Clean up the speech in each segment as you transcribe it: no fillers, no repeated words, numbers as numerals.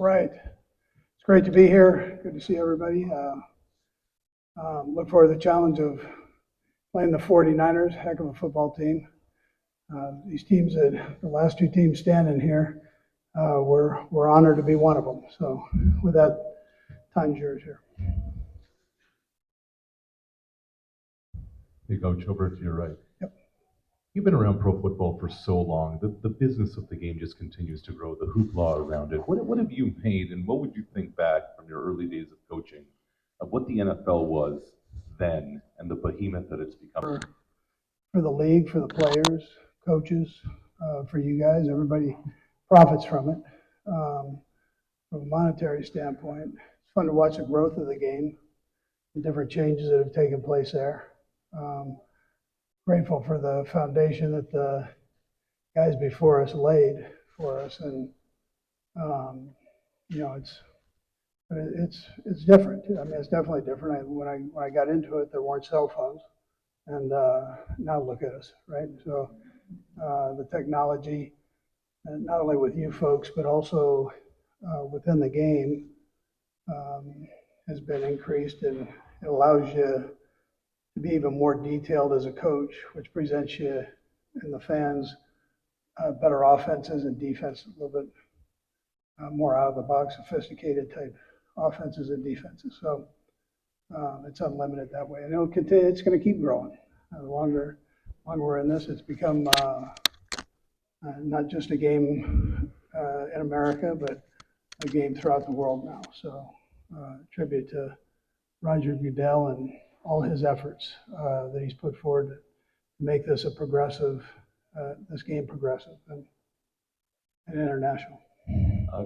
right. It's great to be here. Good to see everybody. Look forward to the challenge of playing the 49ers, heck of a football team. These teams, the last two teams standing here, we're honored to be one of them. So with that, time's yours here. Hey, Coach, over to your right. Yep. You've been around pro football for so long. The business of the game just continues to grow, the hoopla around it. What have you made, and what would you think back from your early days of coaching of what the NFL was then and the behemoth that it's become? For the league, for the players, coaches, for you guys, everybody profits from it. From a monetary standpoint, it's fun to watch the growth of the game, the different changes that have taken place there. Grateful for the foundation that the guys before us laid for us, and it's different. I mean, it's definitely different. When I got into it, there weren't cell phones, and now look at us, right? So the technology, and not only with you folks, but also within the game, has been increased, and it allows you to be even more detailed as a coach, which presents you and the fans better offenses and defense, a little bit more out of the box, sophisticated type offenses and defenses. So it's unlimited that way, and it'll continue. It's going to keep growing. The longer we're in this, it's become not just a game in America, but a game throughout the world now. So tribute to Roger Goodell and all his efforts that he's put forward to make this a progressive, this game progressive and international.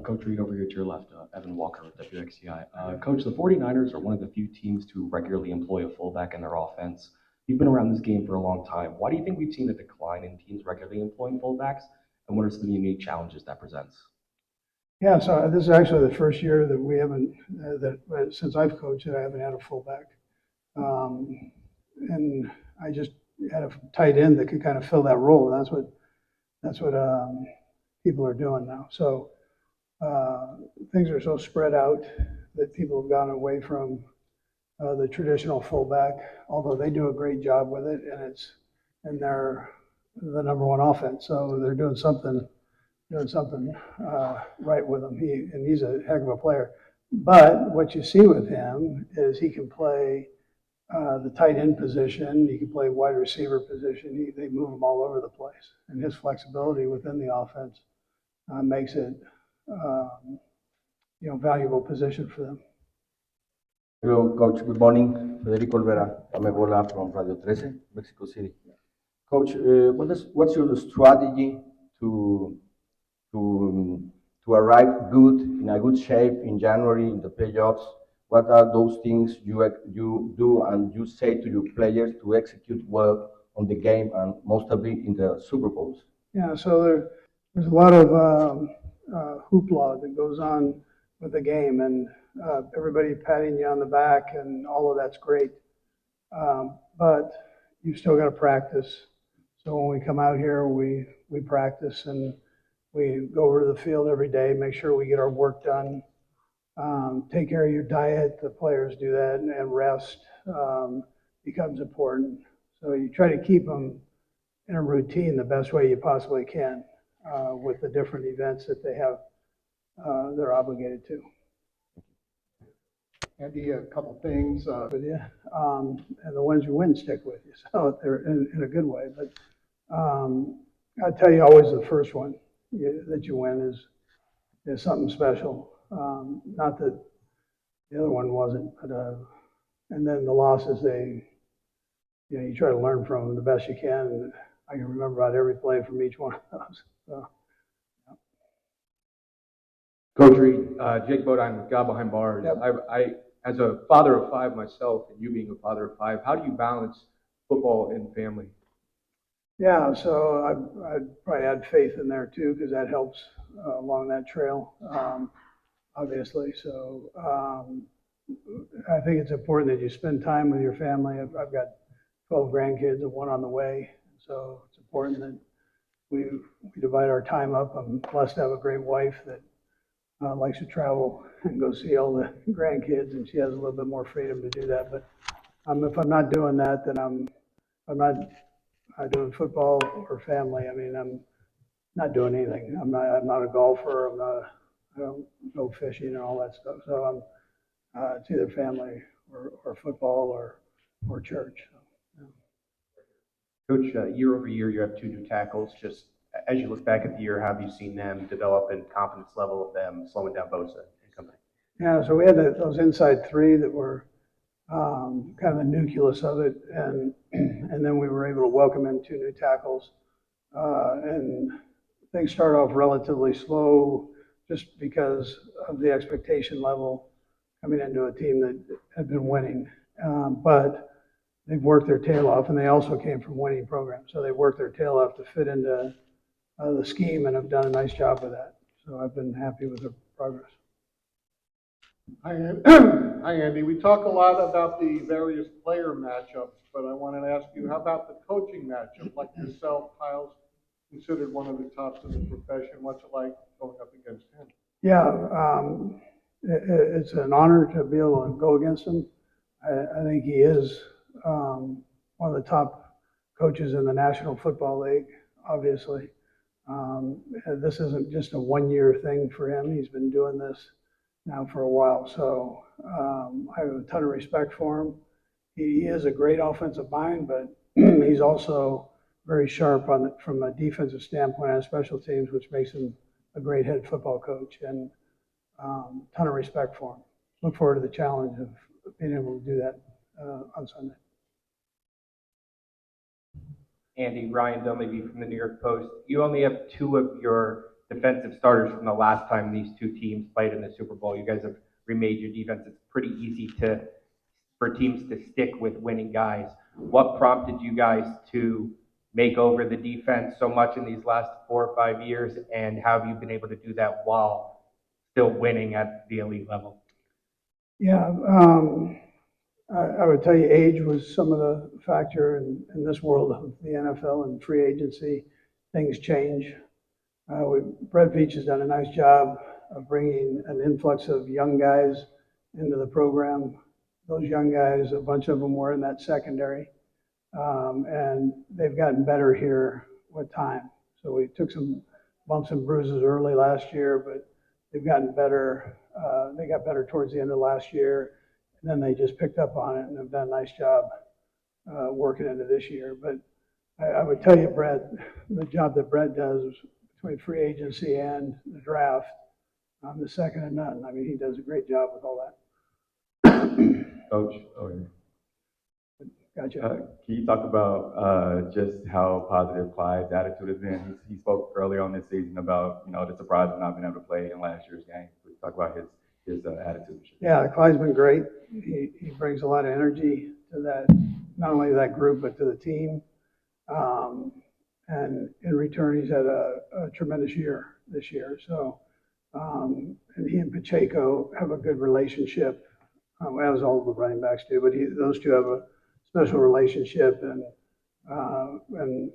Coach Reid, over here to your left, Evan Walker with WXCI. Coach, the 49ers are one of the few teams to regularly employ a fullback in their offense. You've been around this game for a long time. Why do you think we've seen a decline in teams regularly employing fullbacks, and what are some of the unique challenges that presents? Yeah, so this is actually the first year that we haven't, since I've coached it, I haven't had a fullback. And I just had a tight end that could kind of fill that role. That's what people are doing now. So things are so spread out that people have gone away from the traditional fullback, although they do a great job with it, and they're the number one offense. So they're doing something right with him. He's a heck of a player. But what you see with him is he can play the tight end position. He can play wide receiver position. They move him all over the place, and his flexibility within the offense makes it valuable position for them. Hello, Coach. Good morning. Federico Olvera, Amegola from Radio 13, Mexico City. Coach, what's your strategy to arrive good, in a good shape in January in the playoffs? What are those things you do and you say to your players to execute well on the game and mostly in the Super Bowls? Yeah, so there's a lot of hoopla that goes on with the game, and everybody patting you on the back, and all of that's great. But you've still got to practice. So when we come out here, we practice, and we go over to the field every day, make sure we get our work done. Take care of your diet. The players do that, and rest becomes important. So you try to keep them in a routine the best way you possibly can with the different events that they have, they're obligated to. Andy, a couple things with you, and the ones you win stick with you. So they're in a good way. But I tell you, always the first one that you win is something special. Not that the other one wasn't, but and then the losses, you try to learn from them the best you can. And I can remember about every play from each one of those. So, yeah. Coach Reid, Jake Bodine with God Behind Bars. Yep. I, as a father of five myself, and you being a father of five, how do you balance football and family? Yeah, so I'd probably add faith in there too, because that helps along that trail, obviously. So I think it's important that you spend time with your family. I've got 12 grandkids and one on the way, so it's important that we divide our time up. I'm blessed to have a great wife that likes to travel and go see all the grandkids, and she has a little bit more freedom to do that. But if I'm not doing that, then I'm not doing football or family. I mean, I'm not doing anything. I'm not a golfer. I don't go fishing and all that stuff. So it's either family or football or church. So, yeah. Coach, year over year, you have two new tackles. Just as you look back at the year, how have you seen them develop and confidence level of them slowing down Bosa and company? Yeah, so we had those inside three that were kind of the nucleus of it, and then we were able to welcome in two new tackles, and things started off relatively slow just because of the expectation level coming into a team that had been winning, but they've worked their tail off, and they also came from winning programs, so they worked their tail off to fit into the scheme and have done a nice job with that. So I've been happy with the progress. Hi, Hi, Andy. We talk a lot about the various player matchups, but I wanted to ask you, how about the coaching matchup? Like yourself, Kyle's considered one of the tops in the profession. What's it like going up against him? Yeah, it's an honor to be able to go against him. I think he is one of the top coaches in the National Football League, obviously. This isn't just a one-year thing for him. He's been doing this now for a while, so I have a ton of respect for him. He is a great offensive mind, but he's also very sharp from a defensive standpoint on special teams, which makes him a great head football coach, and ton of respect for him. Look forward to the challenge of being able to do that on Sunday. Andy, Ryan Dunleavy from the New York Post. You only have two of your defensive starters from the last time these two teams played in the Super Bowl. You guys have remade your defense. It's pretty easy for teams to stick with winning guys. What prompted you guys to make over the defense so much in these last 4 or 5 years, and how have you been able to do that while still winning at the elite level? Yeah, I would tell you age was some of the factor in this world of the NFL and free agency. Things change. Brett Veach has done a nice job of bringing an influx of young guys into the program. Those young guys, a bunch of them were in that secondary, and they've gotten better here with time. So we took some bumps and bruises early last year, but they've gotten better. They got better towards the end of last year, and then they just picked up on it and have done a nice job working into this year. But I would tell you, Brett, the job that Brett does between free agency and the draft, I'm the second to none. I mean, he does a great job with all that. Coach, Gotcha. can you talk about just how positive Clyde's attitude has been? He spoke earlier on this season about the surprise of not being able to play in last year's game. Talk about his attitude. Yeah, Clyde's been great. He brings a lot of energy to that, not only that group but to the team. And in return, he's had a tremendous year this year. So, and he and Pacheco have a good relationship, as all the running backs do. But those two have a special relationship, and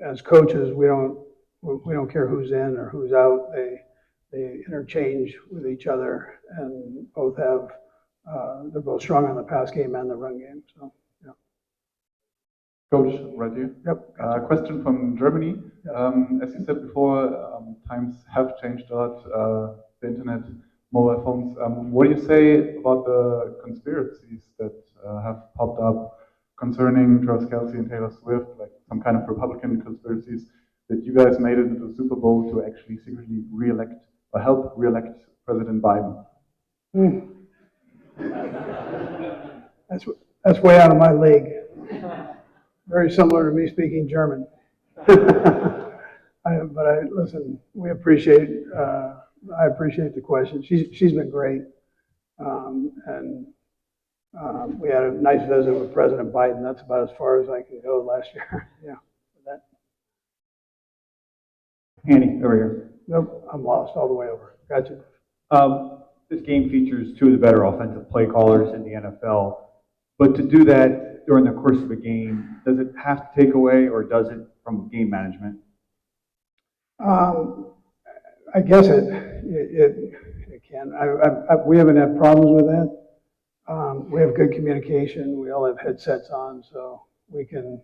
as coaches, we don't care who's in or who's out. They interchange with each other, and both have they're both strong on the pass game and the run game. So, yeah. Coach, right here. Yep. Question from Germany. As you said before, times have changed a lot. The internet, mobile phones. What do you say about the conspiracies that have popped up concerning Travis Kelce and Taylor Swift, like some kind of Republican conspiracies that you guys made it into the Super Bowl to actually secretly re-elect or help re-elect President Biden? That's way out of my league. Very similar to me speaking German. Listen, we appreciate. I appreciate the question. She's been great, and we had a nice visit with President Biden. That's about as far as I can go last year. Yeah. With that. Andy, over here. Nope, I'm lost all the way over. Gotcha. This game features two of the better offensive play callers in the NFL. But to do that during the course of a game, does it have to take away, or does it from game management? I guess it can. We haven't had problems with that. We have good communication. We all have headsets on, so we can,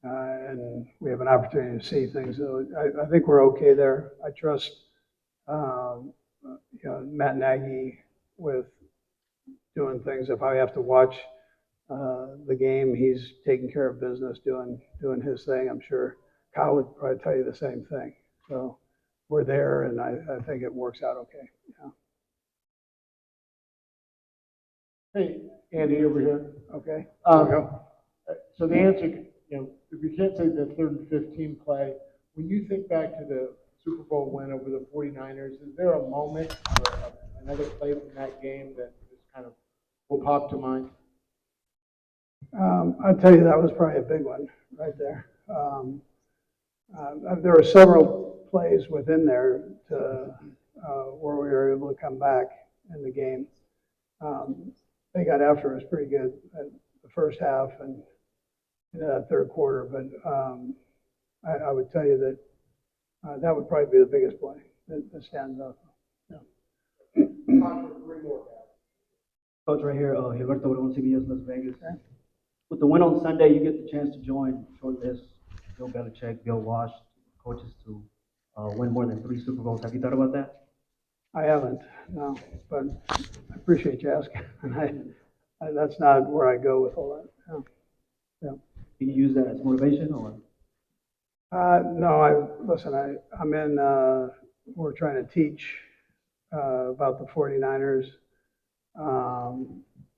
and we have an opportunity to see things. So I think we're okay there. I trust, Matt Nagy with doing things. If I have to watch the game, he's taking care of business, doing his thing. I'm sure Kyle would probably tell you the same thing. So we're there, and I think it works out okay. Yeah. Hey, Andy, over here. Okay. There we go. So the answer, if you can't say the 3rd and 15 play, when you think back to the Super Bowl win over the 49ers, is there a moment or another play from that game that just kind of will pop to mind? I'll tell you, that was probably a big one right there. There were several plays within there where we were able to come back in the game. They got after us pretty good at the first half and into that third quarter, but I would tell you that that would probably be the biggest play that stands out. Yeah. Coach, right here, Gilberto Obregón, CBS Las Vegas. With the win on Sunday, you get the chance to join short list, Bill Belichick, Bill Walsh, coaches to win more than 3 Super Bowls. Have you thought about that? I haven't, no, but I appreciate you asking. That's not where I go with all that. Yeah. Do you use that as motivation or? No, I'm in, we're trying to teach about the 49ers.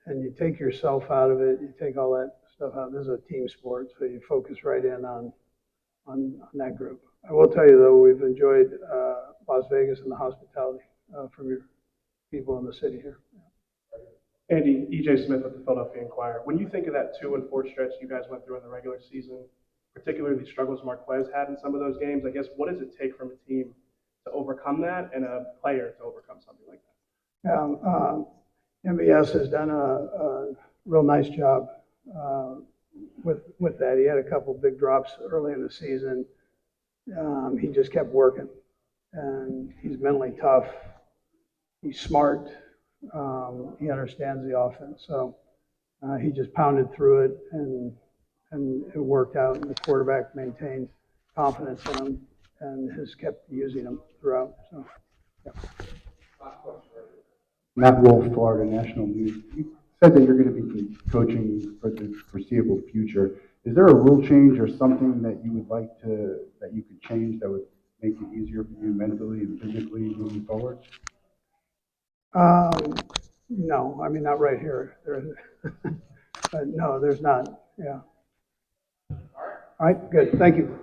And you take yourself out of it, you take all that stuff out. This is a team sport, so you focus right in on that group. I will tell you though, we've enjoyed Las Vegas and the hospitality from your people in the city here. Andy, EJ Smith with the Philadelphia Inquirer. When you think of that 2-4 stretch you guys went through in the regular season, particularly the struggles Marquez had in some of those games, I guess what does it take from a team to overcome that and a player to overcome something like that? MBS has done a real nice job with that. He had a couple big drops early in the season. He just kept working, and he's mentally tough. He's smart. He understands the offense, so he just pounded through it, and it worked out. And the quarterback maintained confidence in him, and has kept using him throughout. So, yeah. Matt Wolf, Florida National News. You said that you're going to be coaching for the foreseeable future. Is there a rule change or something that you would like that you could change that would make it easier for you mentally and physically moving forward? No, I mean, not right here. But no, there's not. Yeah. All right, good. Thank you.